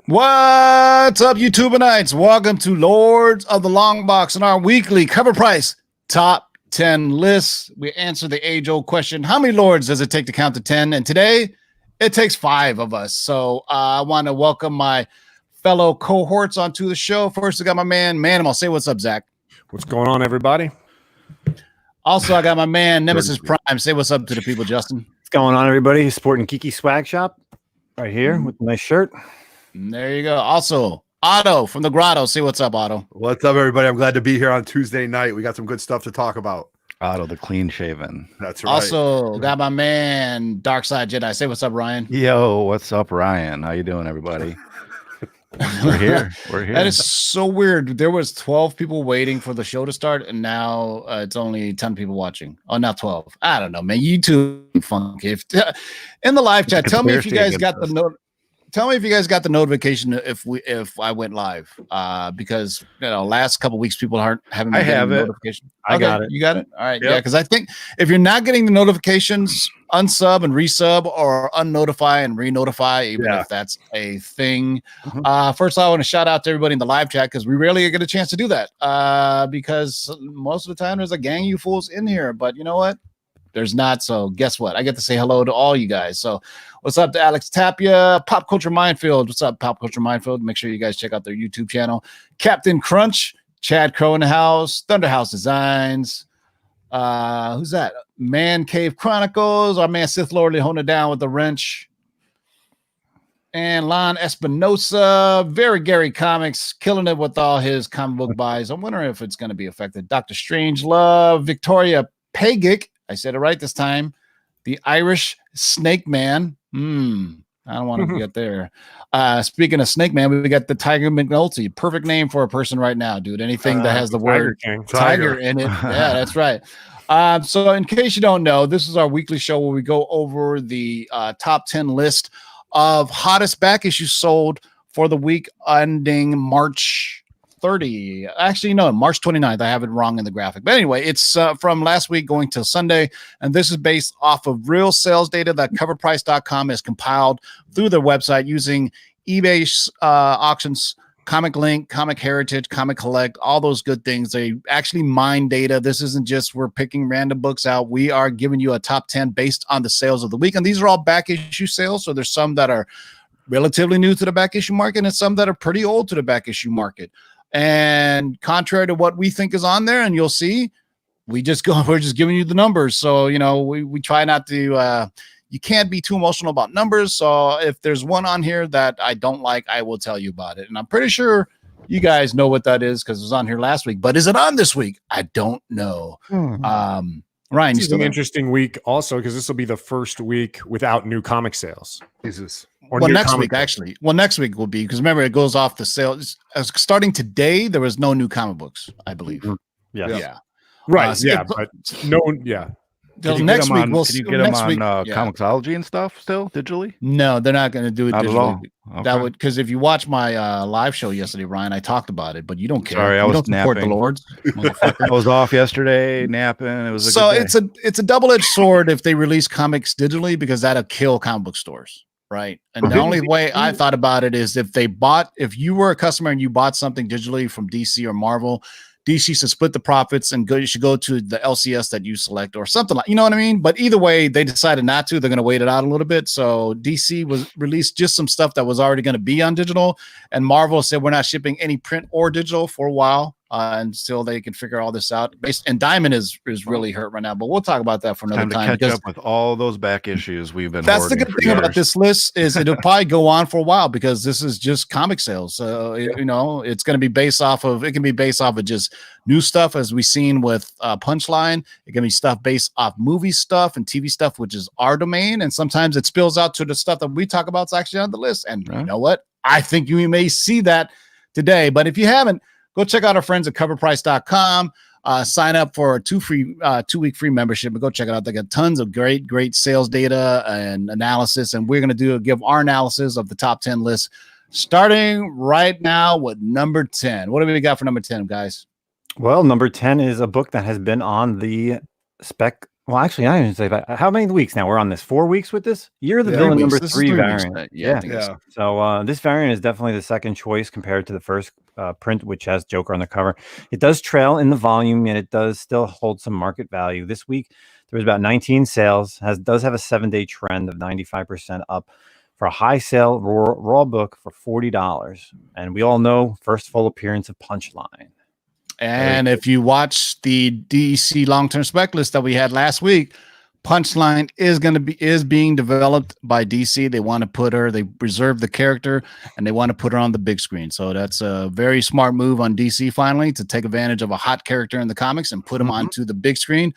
What's up, YouTubeites? Welcome to Lords of the Long Box and our weekly cover price top 10 lists. We answer the age-old question, how many lords does it take to count to 10? And today, it takes 5 of us. So I want to welcome my fellow cohorts onto the show. First, I got my man, Manimal. Say what's up, Zach. What's going on, everybody? Also, I got my man, Nemesis Prime. Say what's up to the people, Justin. What's going on, everybody? Sporting Kiki Swag Shop right here with a nice shirt. And there you go. Also, Otto from the Grotto. Say what's up, Otto. What's up, everybody? I'm glad to be here on Tuesday night. We got some good stuff to talk about. Otto, the clean shaven. That's right. Also, got my man, Dark Side Jedi. Say what's up, Ryan. Yo, what's up, Ryan? How you doing, everybody? We're here. We're here. That is so weird. There was 12 people waiting for the show to start, and now it's only 10 people watching. Oh, now 12. I don't know, man. YouTube funky. If in the live chat, tell me if you guys got the note. Tell me if you guys got the notification if I went live. Because last couple weeks people haven't been getting the notification. I got it. You got it? All right. Yep. Yeah, because I think if you're not getting the notifications, unsub and resub or unnotify and re-notify, even if that's a thing. First, I want to shout out to everybody in the live chat because we rarely get a chance to do that. Because most of the time there's a gang of you fools in here, but you know what? There's not. So guess what? I get to say hello to all you guys. So what's up to Alex Tapia, Pop Culture Minefield? What's up, Pop Culture Minefield? Make sure you guys check out their YouTube channel. Captain Crunch, Chad Crow in the house, Thunderhouse Designs. Who's that? Man Cave Chronicles. Our man Sith Lord holding it down with the wrench. And Lon Espinosa, Very Gary Comics, killing it with all his comic book buys. I'm wondering if it's going to be affected. Dr. Strangelove, Victoria Pagic. I said it right this time. The Irish Snake Man. I don't want to get there. Speaking of Snake Man, we got the Tiger McNulty. Perfect name for a person right now, dude. Anything that has the word Tiger in it. Yeah, that's right. So in case you don't know, this is our weekly show where we go over the top 10 list of hottest back issues sold for the week ending March 30. Actually, no, March 29th. I have it wrong in the graphic. But anyway, it's from last week going till Sunday. And this is based off of real sales data that CovrPrice.com has compiled through their website using eBay auctions, Comic Link, Comic Heritage, Comic Collect, all those good things. They actually mine data. This isn't just we're picking random books out. We are giving you a top 10 based on the sales of the week. And these are all back issue sales. So there's some that are relatively new to the back issue market and some that are pretty old to the back issue market. And contrary to what we think is on there, and you'll see, we're just giving you the numbers. So, we try not to, you can't be too emotional about numbers. So if there's one on here that I don't like, I will tell you about it. And I'm pretty sure you guys know what that is because it was on here last week, but is it on this week? I don't know. Ryan, this is an interesting week also, because this will be the first week without new comic sales. Jesus. Well, next week, actually. Well, next week will be, because remember, it goes off the sales. Starting today, there was no new comic books, I believe. Yeah. Right. But no one, Next week, can you get them on Comixology and stuff still digitally? No, they're not going to do it digitally. Okay. That would, because if you watch my live show yesterday, Ryan, I talked about it, but you don't care. Sorry, I was support napping. The Lords. I was off yesterday napping. It was so it's a double-edged sword if they release comics digitally, because that'll kill comic book stores. Right. And the only way I thought about it is if you were a customer and you bought something digitally from DC or Marvel, DC should split the profits and you should go to the LCS that you select or something like, you know what I mean? But either way, they decided not to. They're going to wait it out a little bit. So DC was released just some stuff that was already going to be on digital, and Marvel said we're not shipping any print or digital for a while until they can figure all this out. And Diamond is really hurt right now, but we'll talk about that for another time. To catch up with all those back issues we've been. That's the good thing about this list is it'll probably go on for a while because this is just comic sales. So it's going to be based off of. It can be based off of just new stuff, as we've seen with Punchline. It can be stuff based off movie stuff and TV stuff, which is our domain, and sometimes it spills out to the stuff that we talk about. It's actually on the list, and you know what? I think you may see that today. But if you haven't, go check out our friends at CovrPrice.com. Sign up for a 2-week free membership, and go check it out. They got tons of great sales data and analysis, and we're going to give our analysis of the top 10 list, starting right now with number 10. What do we got for number 10, guys? Well, number 10 is a book that has been on the Well, actually, I didn't say that. How many weeks now? We're on this 4 weeks with this. You're the Yeah. villain 3 number weeks. This is 3 3 weeks. variant. Yeah, I think it's- Yeah. So this variant is definitely the second choice compared to the first print, which has Joker on the cover. It does trail in the volume, and it does still hold some market value. This week, there was about 19 sales. Does have a 7-day trend of 95% up for a high sale raw book for $40. And we all know first full appearance of Punchline. And if you watch the DC long-term spec list that we had last week, Punchline is being developed by DC. They want to put her, they preserve the character, and they want to put her on the big screen. So that's a very smart move on DC finally to take advantage of a hot character in the comics and put him onto the big screen.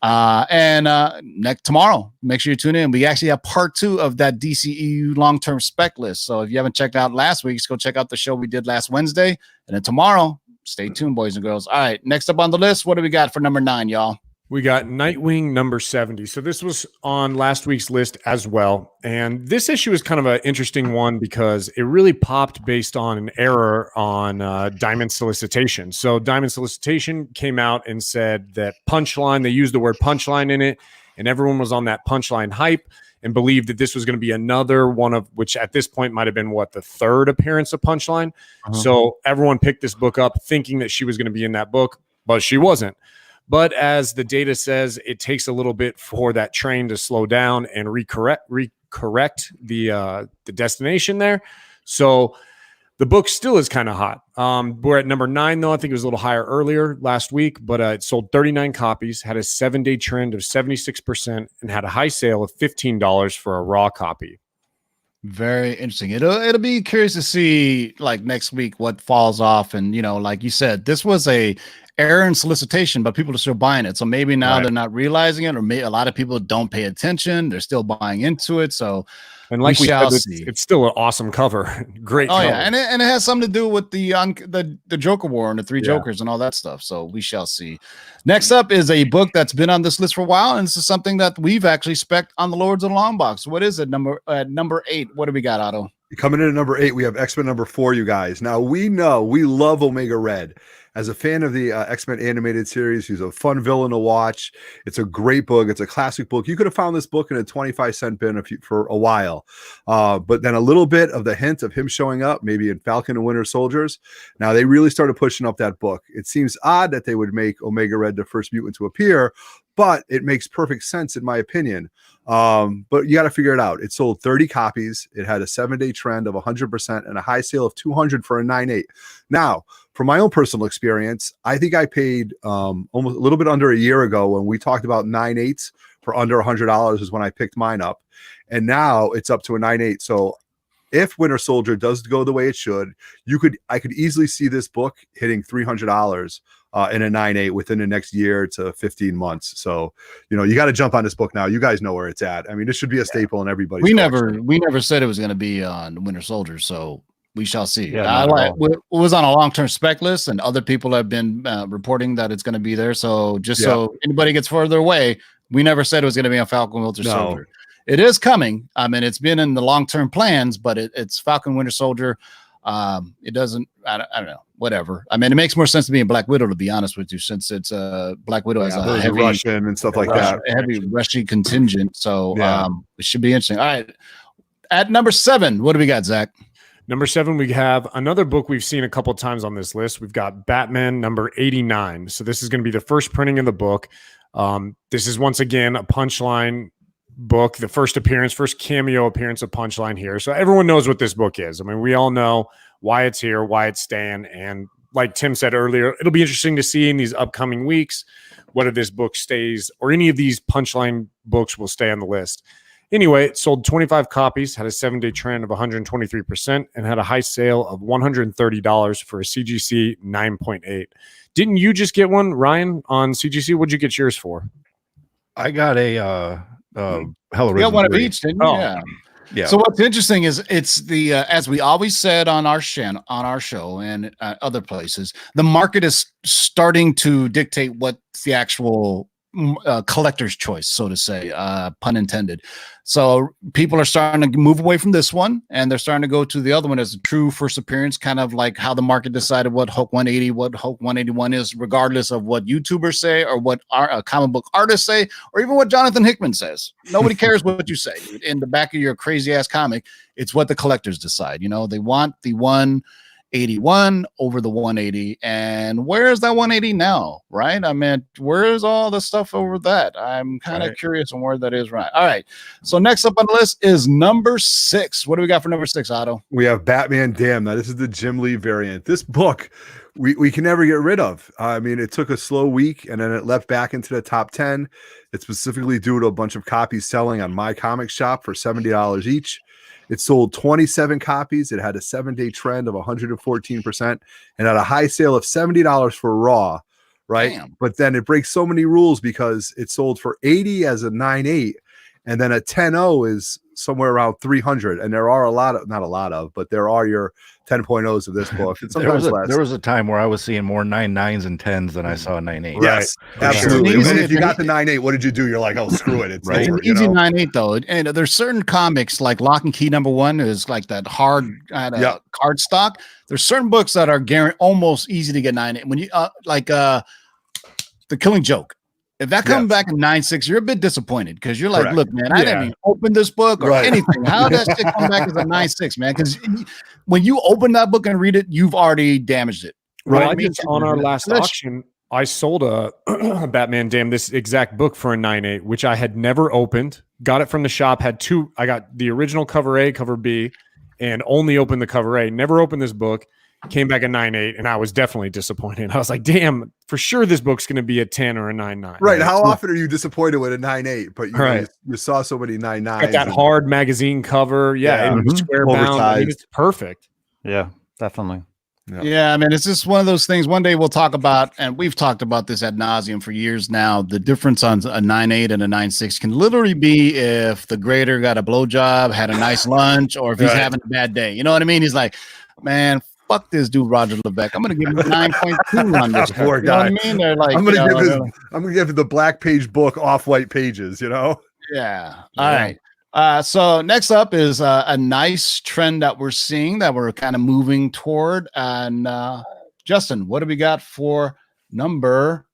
Next tomorrow, make sure you tune in. We actually have part 2 of that DCEU long-term spec list. So if you haven't checked out last week's, go check out the show we did last Wednesday. And then tomorrow, stay tuned, boys and girls. All right, next up on the list, what do we got for number 9, y'all? We got Nightwing number 70. So this was on last week's list as well. And this issue is kind of an interesting one because it really popped based on an error on Diamond Solicitation. So Diamond Solicitation came out and said that Punchline, they used the word Punchline in it, and everyone was on that Punchline hype and believed that this was going to be another one of which at this point might have been the third appearance of Punchline. So everyone picked this book up thinking that she was going to be in that book, but she wasn't. But as the data says, it takes a little bit for that train to slow down and recorrect the destination there. So the book still is kind of hot. We're at number 9, though. I think it was a little higher earlier last week, but it sold 39 copies, had a 7-day trend of 76%, and had a high sale of $15 for a raw copy. Very interesting. It'll be curious to see like next week what falls off. And like you said, this was a error in solicitation, but people are still buying it. So maybe now they're not realizing it, or maybe a lot of people don't pay attention. They're still buying into it. So and like we shall said, see. It's still an awesome cover. Great. Oh cover. yeah, and it has something to do with the Joker War and the 3 Jokers and all that stuff. So we shall see. Next up is a book that's been on this list for a while, and this is something that we've actually spec'd on the Lords of the Long Box. What is it? Number 8. What do we got, Otto? Coming in at number 8, we have X-Men number 4, you guys. Now, we know we love Omega Red. As a fan of the X-Men animated series, he's a fun villain to watch. It's a great book. It's a classic book. You could have found this book in a 25-cent bin for a while. But then a little bit of the hint of him showing up, maybe in Falcon and Winter Soldiers. Now, they really started pushing up that book. It seems odd that they would make Omega Red the first mutant to appear, but it makes perfect sense in my opinion. But you got to figure it out. It sold 30 copies. It had a 7-day trend of 100% and a high sale of 200 for a 9.8. Now, from my own personal experience, I think I paid almost a little bit under a year ago when we talked about 9.8s for under $100 is when I picked mine up. And now it's up to a 9.8. So if Winter Soldier does go the way it should, I could easily see this book hitting $300 in a 9.8 within the next year to 15 months. So, you got to jump on this book now. You guys know where it's at. I mean, this should be a staple in everybody's collection. We never said it was going to be on Winter Soldier, so we shall see. Yeah, it was on a long-term spec list, and other people have been reporting that it's going to be there. So so anybody gets further away, we never said it was going to be on Falcon Winter Soldier. It is coming. I mean, it's been in the long-term plans, but it's Falcon Winter Soldier. It doesn't. I don't know. Whatever. I mean, it makes more sense to be in Black Widow, to be honest with you, since it's Black Widow has a heavy Russian and stuff like that, a heavy Russian contingent. So it should be interesting. All right, at number 7, what do we got, Zach? Number 7, we have another book we've seen a couple of times on this list. We've got Batman number 89. So this is going to be the first printing of the book. This is once again a Punchline book, the first cameo appearance of Punchline here. So everyone knows what this book is. I mean, we all know why it's here, why it's staying. And like Tim said earlier, it'll be interesting to see in these upcoming weeks whether this book stays or any of these Punchline books will stay on the list. Anyway, it sold 25 copies, had a 7-day trend of 123%, and had a high sale of $130 for a CGC 9.8. Didn't you just get one, Ryan, on CGC? What'd you get yours for? I got a Hell of You got one of 3. each, didn't you? Oh. Yeah. So what's interesting is it's the as we always said on our show and other places, the market is starting to dictate what the actual collector's choice, so to say, pun intended. So people are starting to move away from this one, and they're starting to go to the other one as a true first appearance, kind of like how the market decided what Hulk 180, what Hulk 181 is, regardless of what YouTubers say or what comic book artists say, or even what Jonathan Hickman says. Nobody cares what you say. In the back of your crazy ass comic, it's what the collectors decide. You know, they want the 181 over the 180, and where is that 180 now, right? I mean, where is all the stuff over that? I'm kind of curious on where that is. Right. All right, so next up on the list is number 6. What do we got for number 6, Otto? We have Batman Damn. Now this is the Jim Lee variant. This book we can never get rid of. I mean, it took a slow week and then it left back into the top 10. It's specifically due to a bunch of copies selling on My Comic Shop for $70 each. It sold 27 copies. It had a 7-day trend of 114% and had a high sale of $70 for raw, right? Damn. But then it breaks so many rules because it sold for 80 as a 9.8, and then a 10.0 is somewhere around 300. And there are a lot of, not a lot of, but there are your 10.0s of this book. And sometimes there was a time where I was seeing more 9.9s and 10s than I saw 9.8. Yes, Right. absolutely. It's And easy- if you got the 9.8, what did you do? You're like, oh, screw it. It's Right. It's over, an you easy know? 9.8 though, and there's certain comics like Lock and Key #1 is like that hard card stock. There's certain books that are almost easy to get 9.8. When you The Killing Joke. If that comes back in 9.6, you're a bit disappointed because you're like, Correct. look, man, I didn't even open this book or Right. anything. How did that shit come back as a 9.6, man? Because when you open that book and read it, you've already damaged it. Well, Right? I just, on our last auction, I sold a Batman Damn, this exact book for a 9.8, which I had never opened. Got it from the shop. Had two. I got the original cover A, cover B, and only opened the cover A. Never opened this book. Came back at 9.8, and I was definitely disappointed. I was like, damn, for sure this book's going to be a 10 or a 9.9. Right. How often are you disappointed with a 9.8? But you saw so many 9.9s. Got that hard magazine cover. Yeah, it was square bound. I mean, it's perfect. Yeah, definitely. Yeah, I mean, it's just one of those things. One day we'll talk about, and we've talked about this ad nauseum for years now. The difference on a 9.8 and a 9.6 can literally be if the grader got a blowjob, had a nice lunch, or if he's having a bad day. You know what I mean? He's like, man, fuck this dude, Roger Levesque. I'm gonna give him a 9.2 on this. Poor You know guy. what I mean? They're like, I'm gonna give the black page book off white pages, you know? Yeah. All right. So next up is a nice trend that we're seeing that we're kind of moving toward. And Justin, what do we got for number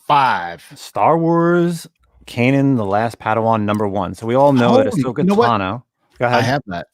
5? Star Wars Kanan, the Last Padawan #1. So we all know that Ahsoka you know what? Tano. Go ahead. I have that.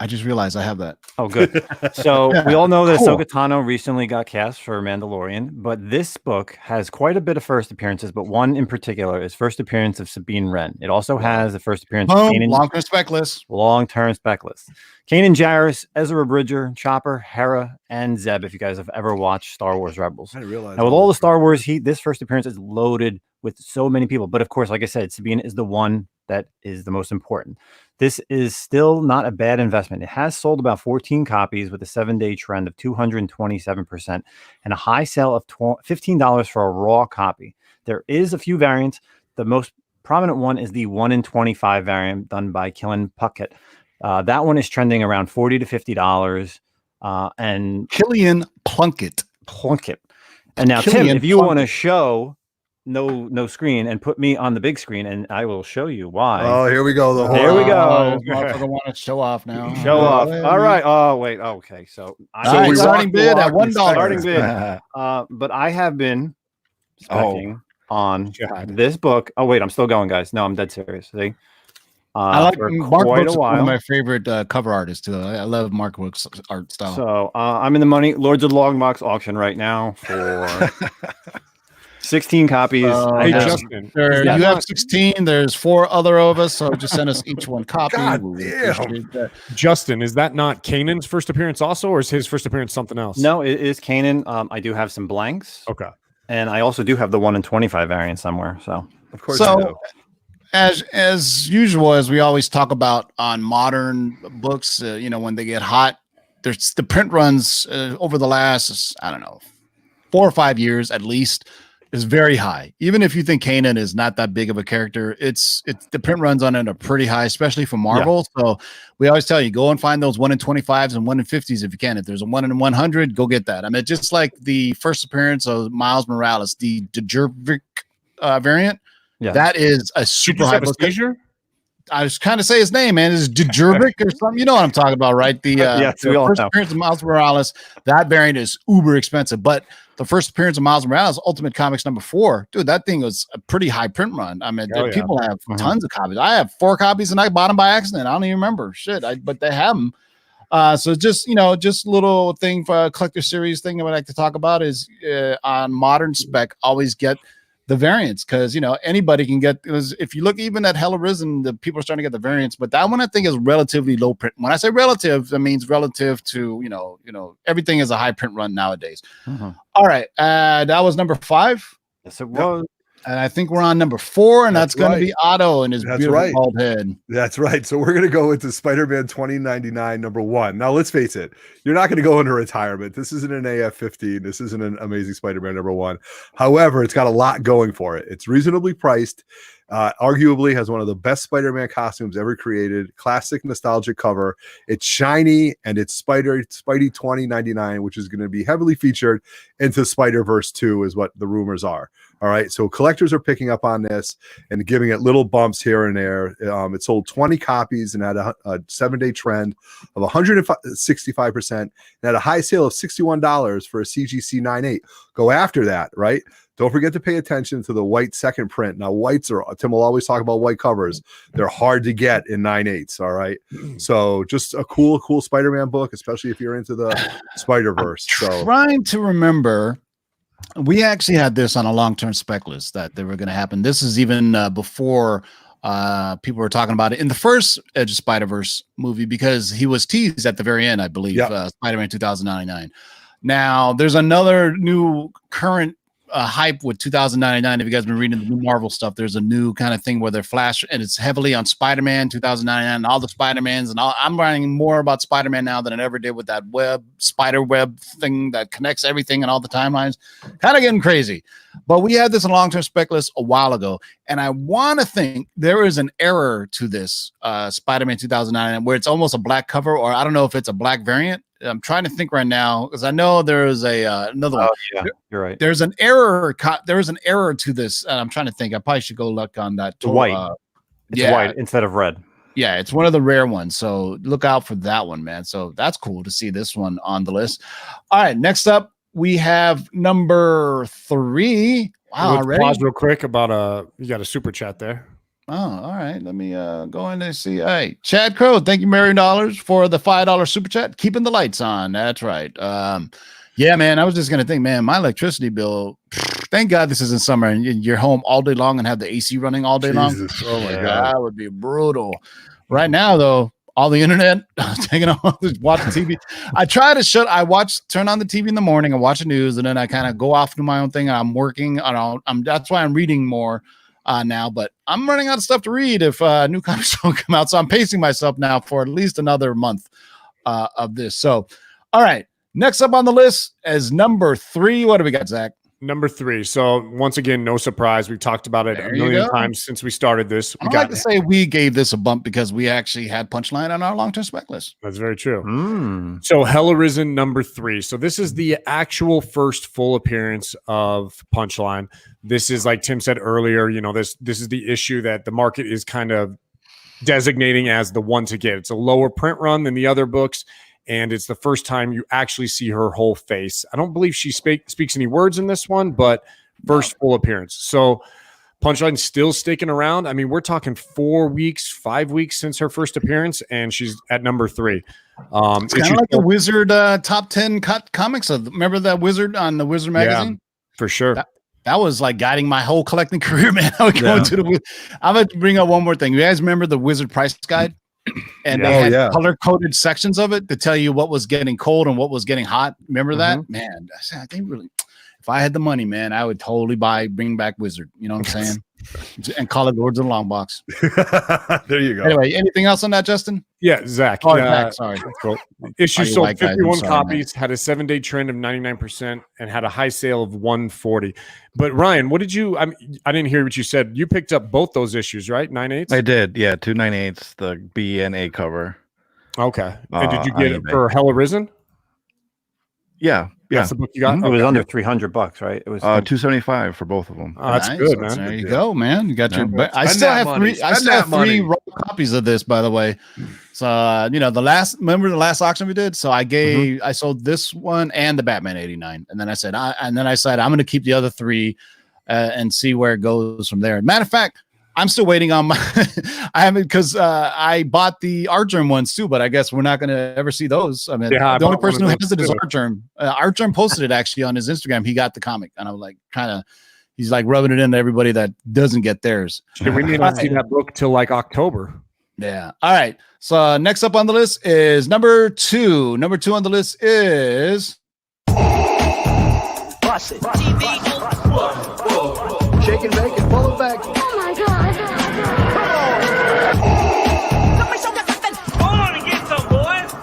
I just realized I have that. Oh, good. So Yeah, we all know that cool. Ahsoka Tano recently got cast for Mandalorian, but this book has quite a bit of first appearances, but one in particular is first appearance of Sabine Wren. It also has the first appearance of Boom, Kanan, long-term spec list. long-term spec list. Kanan Jarrus, Ezra Bridger, Chopper, Hera, and Zeb, if you guys have ever watched Star Wars Rebels. I didn't realize. Now, with all the Star Wars heat, this first appearance is loaded with so many people. But of course, like I said, Sabine is the one that is the most important. This is still not a bad investment. It has sold about 14 copies with a 7-day trend of 227% and a high sale of $15 for a raw copy. There is a few variants. The most prominent one is the 1 in 25 variant done by Killian Puckett. That one is trending around $40 to $50. And Killian Plunkett. And now, Killian Tim, if you Plunkett. want to show no screen and put me on the big screen, and I will show you why. Oh, here we go. There we go. Oh, motherfucker want to show off now. Show off. Wait, All right. Oh, wait. Okay. So All right, we starting walk the bid at walk, we $1. starting bid. But I have been specking on this book. Oh, wait. I'm still going, guys. No, I'm dead serious. See? I like for Mark quite Brooks, a one of while. my favorite cover artists too. I love Mark Brooks' art style. So I'm in the money. Lords of the Long Box auction right now for 16 copies. I Hey, have- Justin. There, Yeah. you have 16. There's 4 other of us, so just send us each one copy. God We damn. appreciate that. Justin, is that not Kanan's first appearance also, or is his first appearance something else? No, it is Kanan. I do have some blanks. Okay. And I also do have the 1 in 25 variant somewhere. So Of course. So- you do. As usual, as we always talk about on modern books, when they get hot, there's the print runs over the last, I don't know, 4 or 5 years at least, is very high. Even if you think Kanan is not that big of a character, it's the print runs on it are pretty high, especially for Marvel. So we always tell you, go and find those 1 in 25s and 1 in 50s if you can. If there's a 1 in 100, go get that. I mean, just like the first appearance of Miles Morales, the Djurvik variant. Yeah. That is a You super just high have a book. seizure? I was trying to say his name, man. Is Djurbic or something? You know what I'm talking about, right? The, Yes, we the all first know. appearance of Miles Morales, that variant is uber expensive. But the first appearance of Miles Morales, Ultimate Comics #4, dude, that thing was a pretty high print run. I mean, Oh, yeah. people have tons of copies. I have 4 copies and I bought them by accident. I don't even remember shit, but they have them. So just, just little thing for a collector series thing I would like to talk about is on modern spec, always get the variants, because anybody can get. If you look even at Hell Arisen, the people are starting to get the variants, but that one I think is relatively low print. When I say relative, that means relative to everything is a high print run nowadays. All right, that was number 5. Yes, it was. And I think we're on number 4, and that's going right. to be Otto and his beautiful bald head. That's right. So we're going to go into Spider-Man 2099 #1. Now, let's face it, you're not going to go into retirement. This isn't an AF-15. This isn't an Amazing Spider-Man #1. However, it's got a lot going for it. It's reasonably priced. Arguably has one of the best Spider-Man costumes ever created. Classic nostalgic cover. It's shiny, and it's Spidey 2099, which is going to be heavily featured into Spider-Verse 2 is what the rumors are. All right, so collectors are picking up on this and giving it little bumps here and there. It sold 20 copies and had a 7-day trend of 165% and had a high sale of $61 for a CGC 9.8. Go after that, right? Don't forget to pay attention to the white second print. Now, whites are, Tim will always talk about white covers. They're hard to get in 9.8s, all right? So just a cool Spider-Man book, especially if you're into the Spider-Verse. So Trying to remember, we actually had this on a long-term spec list that they were going to happen. This is even before people were talking about it in the first Edge of Spider-Verse movie, because he was teased at the very end, I believe, Spider-Man 2099. Now, there's another new current hype with 2099. If you guys have been reading the new Marvel stuff, there's a new kind of thing where they're flash, and it's heavily on Spider-Man 2099 and all the Spider-Mans, and I'm writing more about Spider-Man now than I ever did with that spider web thing that connects everything and all the timelines. Kind of getting crazy. But we had this in long-term spec list a while ago, and I want to think there is an error to this Spider-Man 2099 where it's almost a black cover, or I don't know if it's a black variant. I'm trying to think right now because I know there is another one. Yeah, you're right. There's an error. There is an error to this. I'm trying to think. I probably should go look on that. White. It's white instead of red. Yeah, it's one of the rare ones. So look out for that one, man. So that's cool to see this one on the list. All right, next up we have number 3. Wow, already? Pause real quick about you got a super chat there. Oh, all right. Let me go in and see. Hey, Chad Crow, thank you, $1 for the $5 super chat. Keeping the lights on. That's right. Yeah, man. I was just gonna think, man, my electricity bill. Thank God this isn't summer and you're home all day long and have the AC running all day long. Oh my God, that would be brutal. Right now, though, all the internet taking on watching TV. I try to turn on the TV in the morning and watch the news, and then I kind of go off to my own thing. And I'm working. That's why I'm reading more now, but I'm running out of stuff to read if new comics don't come out. So I'm pacing myself now for at least another month of this. So, all right. Next up on the list is number 3. What do we got, Zach? Number 3. So once again, no surprise. We've talked about it a million times since we started this. I like to say we gave this a bump because we actually had Punchline on our long-term spec list. That's very true. So Hell Arisen number 3. So this is the actual first full appearance of Punchline. This is, like Tim said earlier, this is the issue that the market is kind of designating as the one to get. It's a lower print run than the other books, and it's the first time you actually see her whole face. I don't believe she speaks any words in this one, but first full appearance. So Punchline's still sticking around. I mean, we're talking 4 weeks, 5 weeks since her first appearance, and she's at number 3. It's kind of like the Wizard top 10 cut comics. Remember that Wizard on the Wizard magazine? Yeah, for sure. That was like guiding my whole collecting career, man. I'm going to bring up one more thing. You guys remember the Wizard price guide? And they had color-coded sections of it to tell you what was getting cold and what was getting hot. Remember that? Man, they really... If I had the money, man, I would totally bring back Wizard. You know what I'm saying? And call it Lords of the Long Box. There you go. Anyway, anything else on that, Justin? Yeah, Zach. Zach, sorry. Cool. Issue sold 51 copies, had a 7-day trend of 99%, and had a high sale of 140. But Ryan, what did you? I didn't hear what you said. You picked up both those issues, right? 9/8. I did. Yeah, 2 9/8, the B and A cover. Okay. And did you get it for Hell Arisen? Yeah. That's the book you got. It was under $300, right? It was $275 for both of them. Oh, that's Nice. good, man. There you go, man. You got your. I Spend still that have money. three. I Spend still have that money. three raw copies of this, by the way. So remember the last auction we did. So I sold this one and the Batman '89, and then I said I'm going to keep the other three and see where it goes from there. Matter of fact, I'm still waiting on my. I haven't because I bought the Artgerm ones too, but I guess we're not going to ever see those. I mean, the only person who has it is Artgerm. Artgerm posted it actually on his Instagram. He got the comic, and I'm like he's like rubbing it into everybody that doesn't get theirs. Yeah, we may not see that book till like October. Yeah. All right. So next up on the list is number 2. Number 2 on the list is. Bust it. Shake and bake and pull it back. Oh my God. Come on and get some, boys.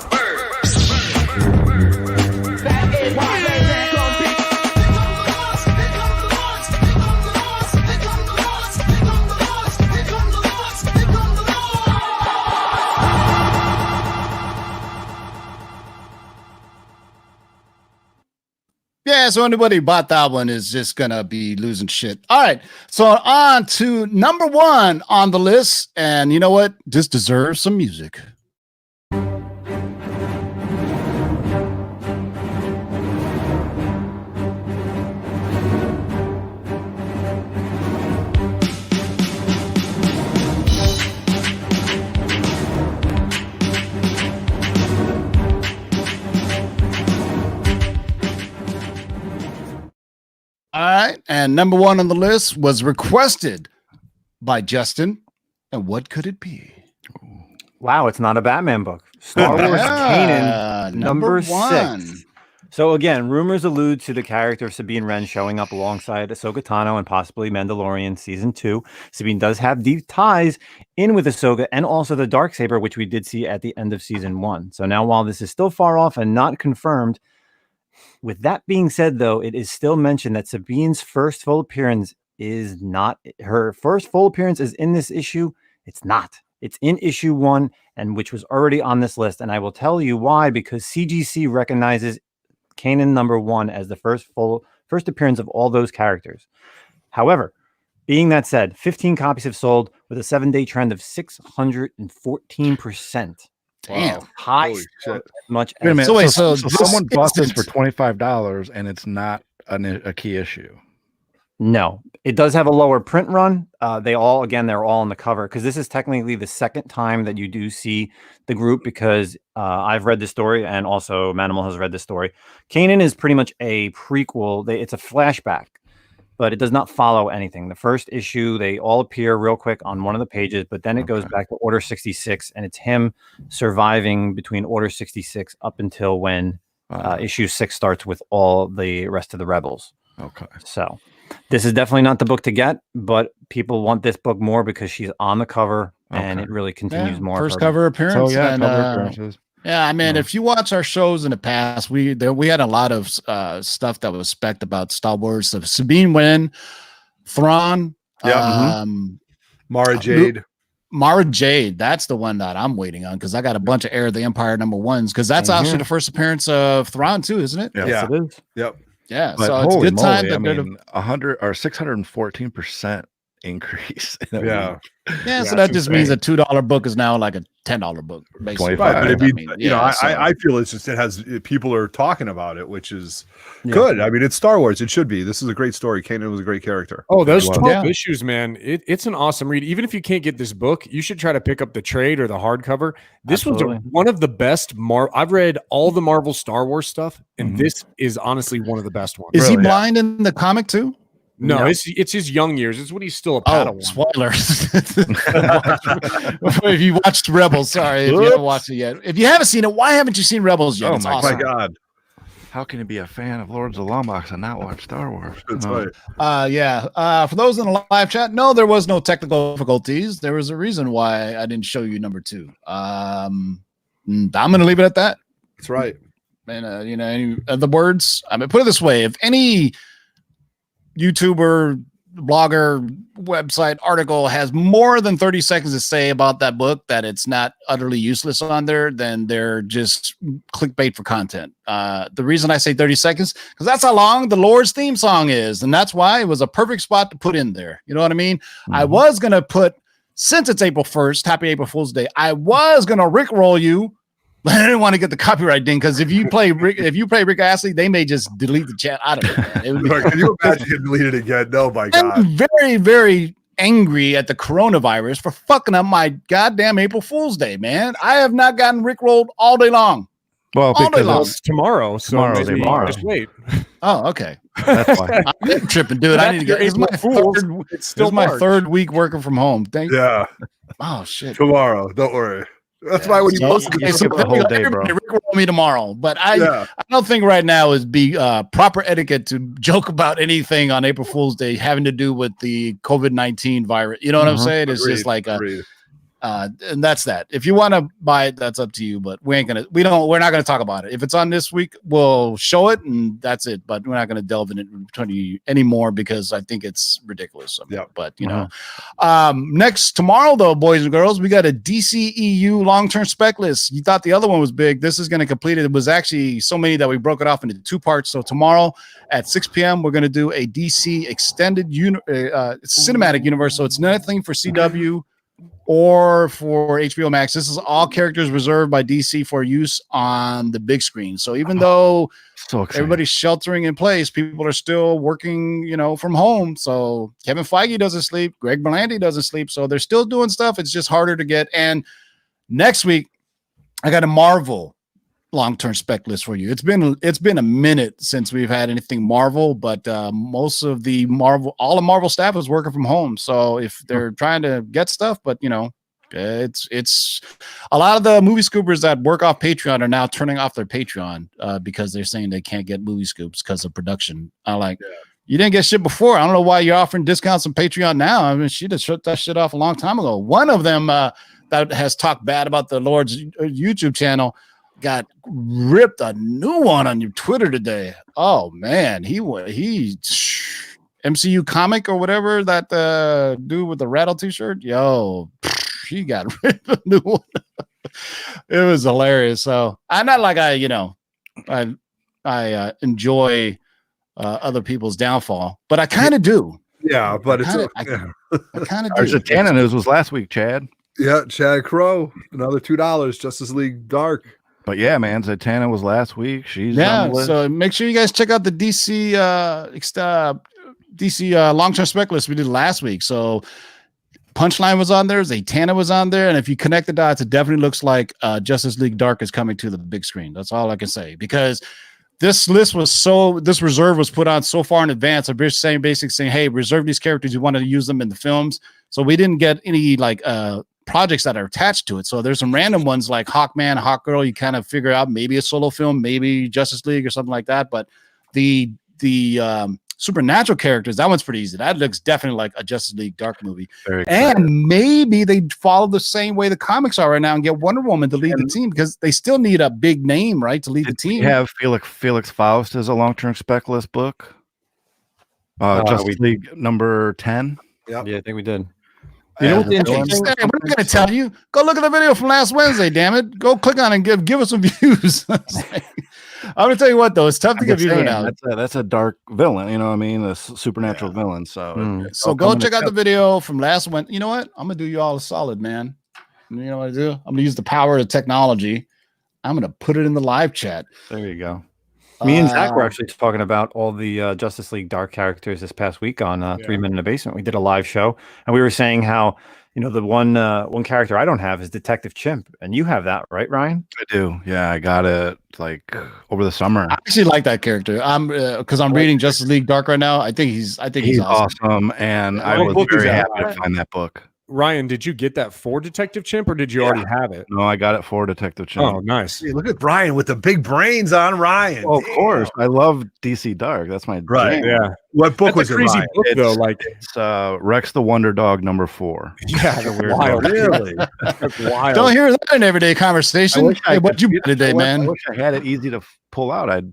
Yeah, so anybody who bought that one is just gonna be losing shit. All right, so on to number 1 on the list, and you know what? This deserves some music. All right, and number 1 on the list was requested by Justin. And what could it be? Wow, it's not a Batman book. Star Wars Kanan, number 6. So again, rumors allude to the character of Sabine Wren showing up alongside Ahsoka Tano and possibly Mandalorian season 2. Sabine does have deep ties in with Ahsoka and also the Darksaber, which we did see at the end of season 1. So now, while this is still far off and not confirmed, with that being said, though, it is still mentioned that Sabine's first full appearance is not her first full appearance is in this issue. It's not. It's in issue 1, and which was already on this list. And I will tell you why, because CGC recognizes Kanan number 1 as the first appearance of all those characters. However, being that said, 15 copies have sold with a 7-day trend of 614%. Damn. Wow. High much. Wait a minute. So wait, so so someone bought this instant- for $25 and it's not a key issue. No, it does have a lower print run. They're all on the cover, because this is technically the second time that you do see the group, because I've read the story and also Manimal has read the story. Kanan is pretty much a prequel. It's a flashback, but it does not follow anything. The first issue, they all appear real quick on one of the pages, but then it goes back to Order 66, and it's him surviving between Order 66 up until when issue 6 starts with all the rest of the rebels. Okay. So this is definitely not the book to get, but people want this book more because she's on the cover, and it really continues more. First cover appearance. So yeah, and, cover appearances. Yeah, I mean, if you watch our shows in the past, we had a lot of stuff that was spec'd about Star Wars. So Sabine Wren, Thrawn, Mara Jade. Mara Jade. That's the one that I'm waiting on, because I got a bunch of Heir of the Empire number 1s, because that's actually the first appearance of Thrawn too, isn't it? Yeah. Yes, it is. Yep. Yeah. But So it's a good time. I mean, 100 or 614% increase. Yeah. Yeah, so that just means a $2 book is now like a $10 book, basically. 25. Right, but That it'd be, means. you know, Yeah, so- I feel it's just, it has, people are talking about it, which is good. I mean, it's Star Wars. It should be. This is a great story. Kanan was a great character. Oh, those Wow. 12 issues, man. It's an awesome read. Even if you can't get this book, you should try to pick up the trade or the hardcover. This was one of the best. I've read all the Marvel Star Wars stuff, and this is honestly one of the best ones. Is he blind in the comic too? No, it's his young years. It's when he's still a Padawan. Spoilers. If you watched Rebels, sorry, if you haven't watched it yet. If you haven't seen it, why haven't you seen Rebels yet? Oh It's my awesome. My God. How can you be a fan of Lords of Lombox and not watch Star Wars? That's right. For those in the live chat, no, there was no technical difficulties. There was a reason why I didn't show you number 2. I'm going to leave it at that. That's right. And any other words? I mean, put it this way: if any YouTuber, blogger, website, article has more than 30 seconds to say about that book, that it's not utterly useless on there, then they're just clickbait for content. The reason I say 30 seconds, because that's how long the Lord's theme song is. And that's why it was a perfect spot to put in there. You know what I mean? I was going to put, since it's April 1st, happy April Fool's Day, I was going to Rickroll you. I didn't want to get the copyright ding, because if you play Rick Astley, they may just delete the chat out of it. Man. It would be, Can you imagine him delete it again? No, my God. I'm very, very angry at the coronavirus for fucking up my goddamn April Fool's Day, man. I have not gotten Rickrolled all day long. Well, All day long. because It's tomorrow. So maybe tomorrow. just wait. Oh, okay. that's why. I'm tripping, dude. I need to get. This is my It's still my March. third week working from home. Thank you. Yeah, Oh shit. tomorrow. Don't worry. That's why when you So, posted okay, this, so the whole day, bro. Rickroll me tomorrow, but I yeah, don't think right now is be proper etiquette to joke about anything on April Fool's Day having to do with the COVID-19 virus. You know what I'm saying? It's just like agreed. and that's that. If you want to buy it, that's up to you. But we're not gonna talk about it. If it's on this week, we'll show it and that's it. But we're not gonna delve in it anymore because I think it's ridiculous. Yeah. But you know, next tomorrow though, boys and girls, we got a DCEU long-term spec list. You thought the other one was big. This is gonna complete it. It was actually so many that we broke it off into 2 parts. So tomorrow at 6 p.m. we're gonna do a DC extended cinematic universe. So it's nothing for CW or for HBO Max. This is all characters reserved by DC for use on the big screen. So even though So excited. everybody's sheltering in place, people are still working, from home. So Kevin Feige doesn't sleep, Greg Berlanti doesn't sleep. So they're still doing stuff. It's just harder to get. And next week, I got a Marvel long-term spec list for you. It's been a minute since we've had anything Marvel, but most of all the Marvel staff is working from home. So if they're trying to get stuff, but it's a lot of the movie scoopers that work off Patreon are now turning off their Patreon because they're saying they can't get movie scoops because of production. I'm like, you didn't get shit before. I don't know why you're offering discounts on Patreon now. I mean, she just shut that shit off a long time ago. One of them that has talked bad about the Lord's YouTube channel got ripped a new one on your Twitter today. Oh man, he MCU comic or whatever, that dude with the rattle t-shirt. Yo, he got ripped a new one. It was hilarious. So I'm not like I enjoy other people's downfall, but I kind of do. Yeah, but I kind of Our do. Zatanna news was last week, Chad. yeah. Chad Crow, another $2. Justice League Dark. But yeah, man, Zatanna was last week. She's Yeah, on the list. so make sure you guys check out the DC long-term spec list we did last week. So Punchline was on there, Zatanna was on there, and if you connect the dots, it definitely looks like Justice League Dark is coming to the big screen. That's all I can say, because this reserve was put on so far in advance. They're basically saying, hey, reserve these characters. You want to use them in the films. So we didn't get any projects that are attached to it. So there's some random ones like Hawkman, Hawkgirl. You kind of figure out maybe a solo film, maybe Justice League or something like that. But the supernatural characters, that one's pretty easy. That looks definitely like a Justice League Dark movie. Very excited. And maybe they follow the same way the comics are right now and get Wonder Woman to lead the team, because they still need a big name, right, to lead the team. We have Felix Faust as a long-term spec list book. Justice League number 10. Yeah, I think we did. You know what the We're interesting not going to tell you. Go look at the video from last Wednesday, damn it. Go click on it and give us some views. I'm going to tell you what, though. It's tough to get views now. That's a dark villain, you know what I mean? A supernatural villain. So, So go check out the video from last Wednesday. You know what? I'm going to do you all a solid, man. You know what I do? I'm going to use the power of technology. I'm going to put it in the live chat. There you go. Me and Zach were actually talking about all the Justice League Dark characters this past week on 3 Men in the Basement. We did a live show, and we were saying how, the one character I don't have is Detective Chimp, and you have that, right, Ryan? I do. Yeah, I got it over the summer. I actually like that character. I'm because I'm reading Justice League Dark right now. I think he's awesome, and I was very happy to find that book. Ryan, did you get that for Detective Chimp, or did you already have it? No, I got it for Detective Chimp. Oh, nice. Hey, look at Ryan with the big brains on Ryan. Well, of course. I love DC Dark. That's my Right. jam. Yeah. What book That's was a crazy it, book, though. Like, It's Rex the Wonder Dog number 4. yeah, The weird wild. dog. Really? That's wild. Don't hear that in everyday conversation. Hey, what you got today, I man? wish I had it easy to pull out. I'd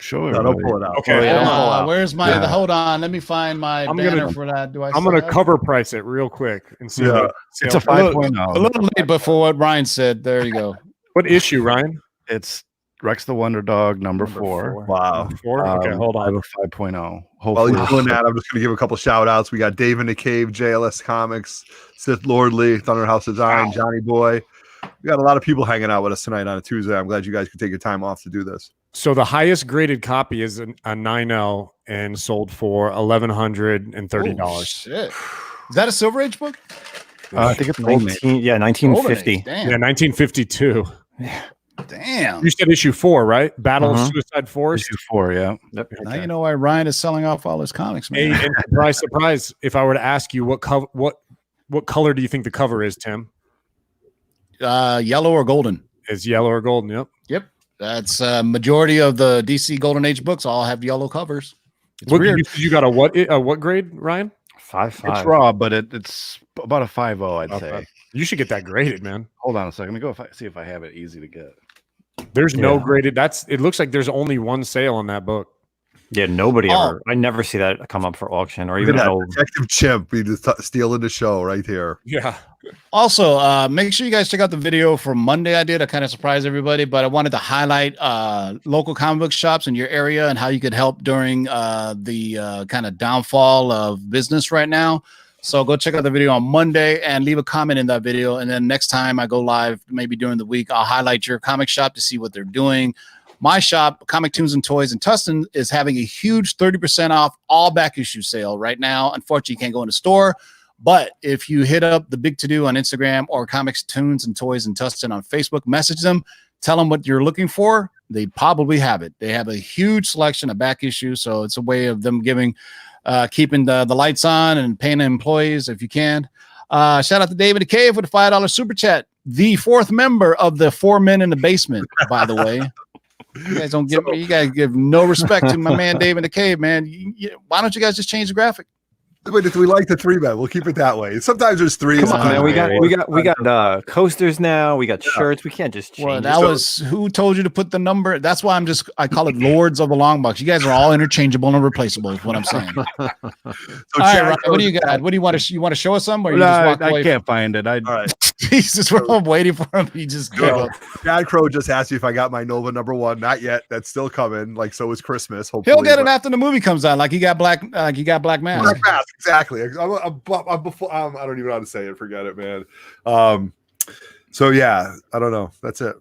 Show No, it. don't pull it out. Okay, yeah. hold on. Where's my? Yeah. Hold on. Let me find my I'm banner gonna- for that. Do I? I'm going to cover price it real quick and see. Yeah. what It's a sale- 5.0. A little late before what Ryan said. There you go. What issue, Ryan? It's Rex the Wonder Dog number 4. Wow. 4? Okay, hold I have on. a 5.0. While Hopefully, he's doing that, I'm just going to give a couple shout outs. We got Dave in the Cave, JLS Comics, Sith Lordly, Thunderhouse Design, Johnny Boy. We got a lot of people hanging out with us tonight on a Tuesday. I'm glad you guys could take your time off to do this. So the highest graded copy is a 9L and sold for $1,130. Oh, shit. Is that a Silver Age book? I think it's Golden Age. 1950. Damn. Yeah, 1952. Damn. You said issue 4, right? Battle of Uh-huh. Suicide Forest. Issue 4, yeah. Yep. Now you know why Ryan is selling off all his comics, Hey, man. and surprise, surprise! If I were to ask you what color do you think the cover is, Tim? Yellow or golden? Is yellow or golden? Yep. Yep. That's majority of the DC Golden Age books all have yellow covers. It's What, weird. you got a what grade, Ryan? 5.5. It's raw, but it's about a 5.0, I'd Okay. say. You should get that graded, man. Hold on a second. Let me go see if I have it easy to get. There's no Yeah. graded. It looks like there's only one sale on that book. Yeah, nobody Oh. ever. I never see that come up for auction or Look even at that an old. Detective Chimp be just stealing the show right here. Yeah. Also, make sure you guys check out the video from Monday I did. I kind of surprised everybody, but I wanted to highlight local comic book shops in your area and how you could help during the kind of downfall of business right now. So go check out the video on Monday and leave a comment in that video. And then next time I go live, maybe during the week, I'll highlight your comic shop to see what they're doing. My shop, Comic Tunes and Toys in Tustin, is having a huge 30% off all back issue sale right now. Unfortunately, you can't go in the store. But if you hit up the Big To Do on Instagram or Comics, Tunes, and Toys in Tustin on Facebook, message them, tell them what you're looking for. They probably have it. They have a huge selection of back issues, so it's a way of them keeping the lights on and paying employees if you can. Shout out to David the Cave with a $5 super chat. The 4th member of the 4 Men in the Basement, by the way. You guys don't give you guys give no respect to my man David the Cave, man. Why don't you guys just change the graphic? Wait, we like the 3 men. We'll keep it that way. Sometimes there's 3. Come on, man. sometimes We got coasters now. We got shirts. We can't just change. Well, it. that was who told you to put the number. That's why I call it Lords of the Long Box. You guys are all interchangeable and replaceable. Is what I'm saying. So All right, Chad Ryan, what do you goes- got? What do you want to? You want to show us some, or you No, just walk I away? can't find it. All right. Jesus, we're all waiting for him. He just gave up. Chad Crow just asked you if I got my Nova number 1. Not yet. That's still coming. Like so is Christmas. Hopefully, He'll get it but- after the movie comes out. Like he got Black Mask. Black Mask, exactly. I'm before. I don't even know how to say it. Forget it, man. So yeah, I don't know. That's it.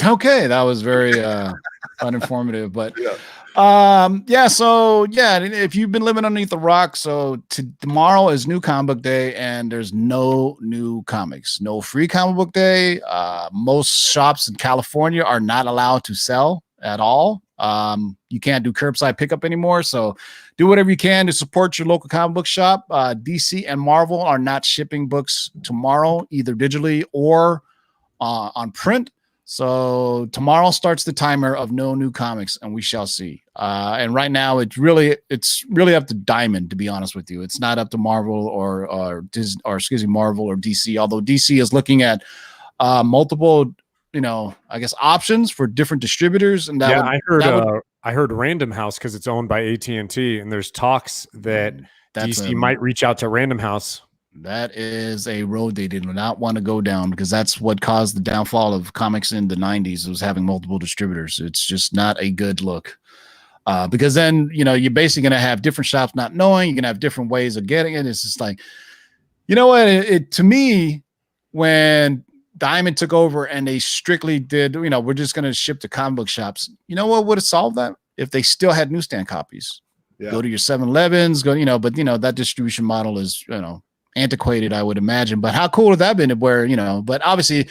Okay, that was very uninformative, but Yeah. so if you've been living underneath the rock, so tomorrow is new comic book day and there's no new comics, no free comic book day. Most shops in California are not allowed to sell at all. You can't do curbside pickup anymore, so do whatever you can to support your local comic book shop. DC and Marvel are not shipping books tomorrow, either digitally or on print. So tomorrow starts the timer of no new comics, and we shall see. And right now, it's really up to Diamond, to be honest with you. It's not up to Marvel or Disney, or excuse me, Marvel or DC. Although DC is looking at multiple, I guess options for different distributors. And I heard Random House because it's owned by AT&T, and there's talks that DC might reach out to Random House. That is a road they did not want to go down, because that's what caused the downfall of comics in the 90s. It was having multiple distributors. It's just not a good look. Because then, you're basically going to have different shops not knowing. You're going to have different ways of getting it. It's just like, you know what? To me, when Diamond took over and they strictly did, we're just going to ship to comic book shops. You know what would have solved that? If they still had newsstand copies. Yeah. Go to your 7-Elevens, but that distribution model is, antiquated, I would imagine. But how cool would that have been where, but obviously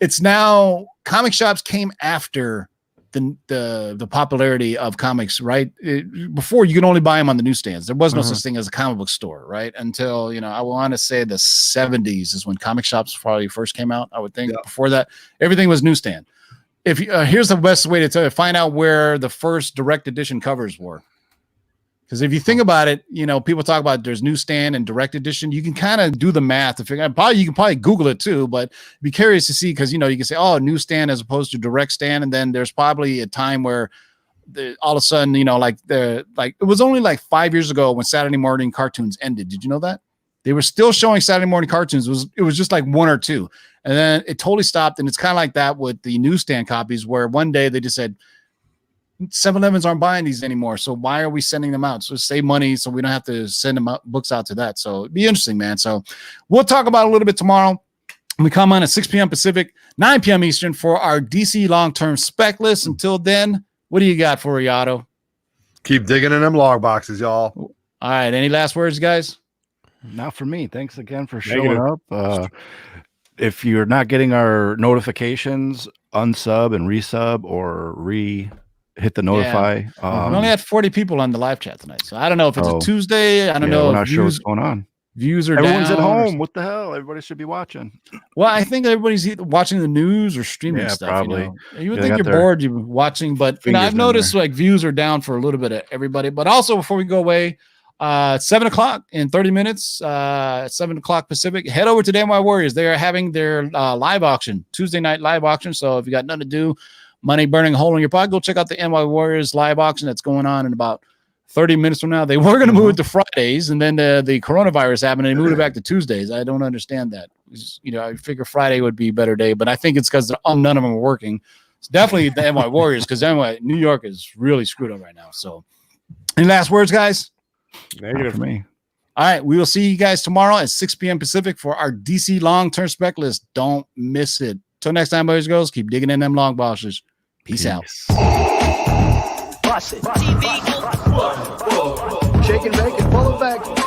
it's now comic shops came after the popularity of comics, right? Before you could only buy them on the newsstands. There was no such thing as a comic book store, right? Until, I want to say the 70s is when comic shops probably first came out, I would think. Yeah. Before that, everything was newsstand. If here's the best way to tell you, find out where the first direct edition covers were. Because if you think about it, people talk about there's newsstand and direct edition. You can kind of do the math to figure out. You can probably Google it too, but be curious to see, because you can say, oh, newsstand as opposed to direct stand, and then there's probably a time where all of a sudden, like it was only like 5 years ago when Saturday morning cartoons ended. Did you know that? They were still showing Saturday morning cartoons. It was just like one or two. And then it totally stopped. And it's kind of like that with the newsstand copies, where one day they just said, 7-Elevens aren't buying these anymore. So why are we sending them out? So save money so we don't have to send books out to that. So it'd be interesting, man. So we'll talk about it a little bit tomorrow. We come on at 6 p.m. Pacific, 9 p.m. Eastern for our DC long-term spec list. Until then, what do you got for Otto? Keep digging in them log boxes, y'all. All right. Any last words, guys? Not for me. Thanks again for showing up. If you're not getting our notifications, unsub and resub or hit the notify. We only had 40 people on the live chat tonight, so I don't know if it's a Tuesday. I don't know. We're not sure what's going on. Views are Everyone's down at home. What the hell? Everybody should be watching. Well, I think everybody's either watching the news or streaming stuff. Probably. You would think you're bored, you're watching, but I've noticed like views are down for a little bit of everybody. But also, before we go away, 7 o'clock in 30 minutes, 7 o'clock Pacific, head over to the NY Warriors. They are having their live auction, Tuesday night live auction. So if you got nothing to do, money burning a hole in your pocket, go check out the NY Warriors live auction that's going on in about 30 minutes from now. They were going to move it to Fridays, and then the coronavirus happened, and they moved it back to Tuesdays. I don't understand that. I figure Friday would be a better day, but I think it's because none of them are working. It's definitely the NY Warriors, because New York is really screwed up right now. So any last words, guys? Negative for me. All right, we will see you guys tomorrow at 6 p.m. Pacific for our DC long-term spec list. Don't miss it. Till next time, boys and girls, keep digging in them long boxes. Peace out. Bust it. Shake and bake and pull it back.